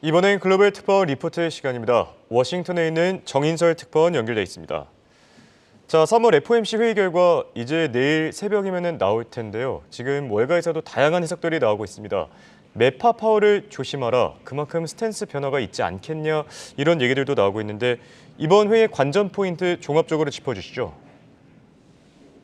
이번엔 글로벌 특파원 리포트 시간입니다. 워싱턴에 있는 정인설 특파원 연결돼 있습니다. 자, 3월 FOMC 회의 결과 이제 내일 새벽이면 나올 텐데요. 지금 월가에서도 다양한 해석들이 나오고 있습니다. 매파 파월을 조심하라. 그만큼 스탠스 변화가 있지 않겠냐. 이런 얘기들도 나오고 있는데 이번 회의 관전 포인트 종합적으로 짚어주시죠.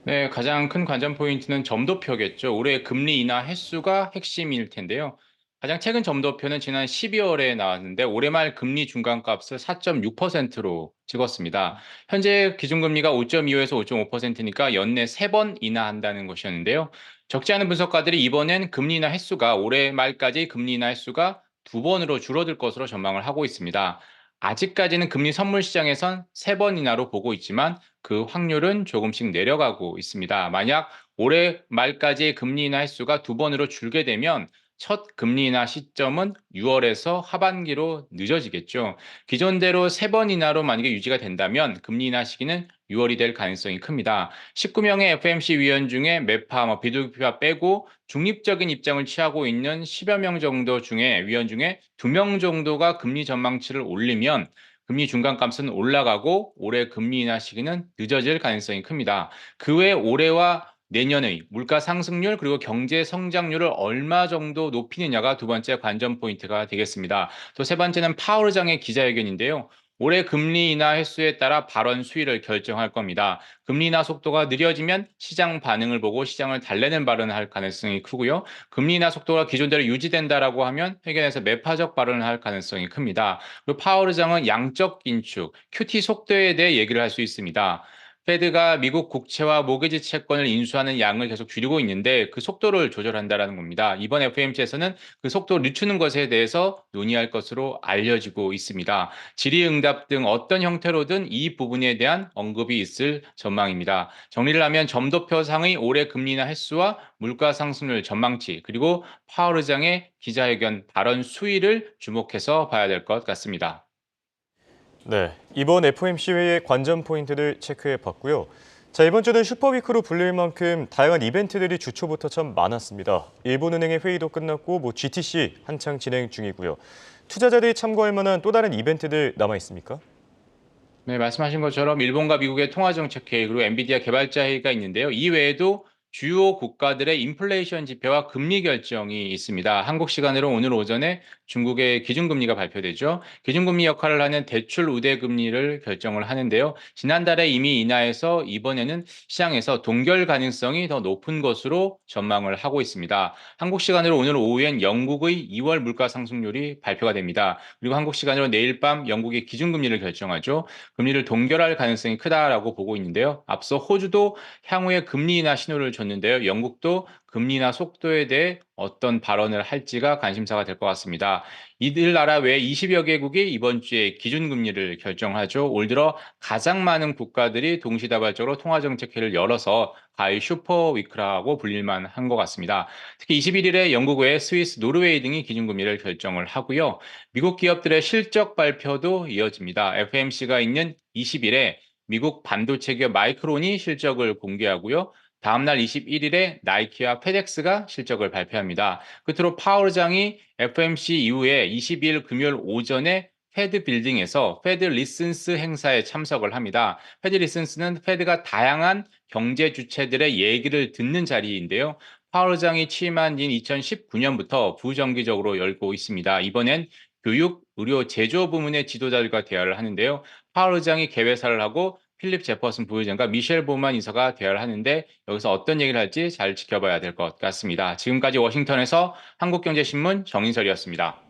네, 가장 큰 관전 포인트는 점도표겠죠. 올해 금리 인하 횟수가 핵심일 텐데요. 가장 최근 점도표는 지난 12월에 나왔는데 올해 말 금리 중간값을 4.6%로 찍었습니다. 현재 기준금리가 5.25에서 5.5%니까 연내 3번 인하한다는 것이었는데요. 적지 않은 분석가들이 이번엔 금리 인하 횟수가 올해 말까지 금리 인하 횟수가 2번으로 줄어들 것으로 전망을 하고 있습니다. 아직까지는 금리 선물 시장에선 3번 인하로 보고 있지만 그 확률은 조금씩 내려가고 있습니다. 만약 올해 말까지 금리 인하 횟수가 2번으로 줄게 되면 첫 금리 인하 시점은 6월에서 하반기로 늦어지겠죠. 기존대로 3번 인하로 만약에 유지가 된다면 금리 인하 시기는 6월이 될 가능성이 큽니다. 19명의 FOMC 위원 중에 매파, 비둘기파 빼고 중립적인 입장을 취하고 있는 10여 명 정도 중에 위원 중에 2명 정도가 금리 전망치를 올리면 금리 중간값은 올라가고 올해 금리 인하 시기는 늦어질 가능성이 큽니다. 그 외 올해와 내년의 물가 상승률 그리고 경제 성장률을 얼마 정도 높이느냐가 두 번째 관전 포인트가 되겠습니다. 또 세 번째는 파월 의장의 기자회견인데요. 올해 금리 인하 횟수에 따라 발언 수위를 결정할 겁니다. 금리 인하 속도가 느려지면 시장 반응을 보고 시장을 달래는 발언을 할 가능성이 크고요. 금리 인하 속도가 기존대로 유지된다라고 하면 회견에서 매파적 발언을 할 가능성이 큽니다. 그리고 파월 의장은 양적 긴축, QT 속도에 대해 얘기를 할 수 있습니다. 페드가 미국 국채와 모기지 채권을 인수하는 양을 계속 줄이고 있는데 그 속도를 조절한다라는 겁니다. 이번 FOMC에서는 그 속도를 늦추는 것에 대해서 논의할 것으로 알려지고 있습니다. 질의응답 등 어떤 형태로든 이 부분에 대한 언급이 있을 전망입니다. 정리를 하면 점도표상의 올해 금리 인하 횟수와 물가 상승률 전망치 그리고 파월 의장의 기자회견 발언 수위를 주목해서 봐야 될 것 같습니다. 네, 이번 FOMC 회의의 관전 포인트를 체크해 봤고요. 자, 이번 주는 슈퍼위크로 불릴 만큼 다양한 이벤트들이 주 초부터 참 많았습니다. 일본은행의 회의도 끝났고 GTC 한창 진행 중이고요. 투자자들이 참고할 만한 또 다른 이벤트들 남아 있습니까? 네, 말씀하신 것처럼 일본과 미국의 통화정책회의 그리고 엔비디아 개발자 회의가 있는데요. 이 외에도 주요 국가들의 인플레이션 지표와 금리 결정이 있습니다. 한국 시간으로 오늘 오전에 중국의 기준금리가 발표되죠. 기준금리 역할을 하는 대출 우대금리를 결정을 하는데요. 지난달에 이미 인하해서 이번에는 시장에서 동결 가능성이 더 높은 것으로 전망을 하고 있습니다. 한국 시간으로 오늘 오후엔 영국의 2월 물가 상승률이 발표가 됩니다. 그리고 한국 시간으로 내일 밤 영국의 기준금리를 결정하죠. 금리를 동결할 가능성이 크다라고 보고 있는데요. 앞서 호주도 향후에 금리 인하 신호를 줬는데요. 영국도 금리 인하 속도에 대해 어떤 발언을 할지가 관심사가 될 것 같습니다. 이들 나라 외 20여 개국이 이번 주에 기준금리를 결정하죠. 올 들어 가장 많은 국가들이 동시다발적으로 통화정책회를 열어서 가히 슈퍼위크라고 불릴만 한 것 같습니다. 특히 21일에 영국 외 스위스, 노르웨이 등이 기준금리를 결정을 하고요. 미국 기업들의 실적 발표도 이어집니다. FOMC가 있는 20일에 미국 반도체 기업 마이크론이 실적을 공개하고요. 다음날 21일에 나이키와 페덱스가 실적을 발표합니다. 끝으로 파월 의장이 FOMC 이후에 22일 금요일 오전에 페드 빌딩에서 페드 리슨스 행사에 참석을 합니다. 페드 리슨스는 페드가 다양한 경제 주체들의 얘기를 듣는 자리인데요. 파월 의장이 취임한 뒤인 2019년부터 부정기적으로 열고 있습니다. 이번엔 교육, 의료, 제조 부문의 지도자들과 대화를 하는데요. 파월 의장이 개회사를 하고 필립 제퍼슨 부의장과 미셸 보만 이사가 대화를 하는데 여기서 어떤 얘기를 할지 잘 지켜봐야 될 것 같습니다. 지금까지 워싱턴에서 한국경제신문 정인설이었습니다.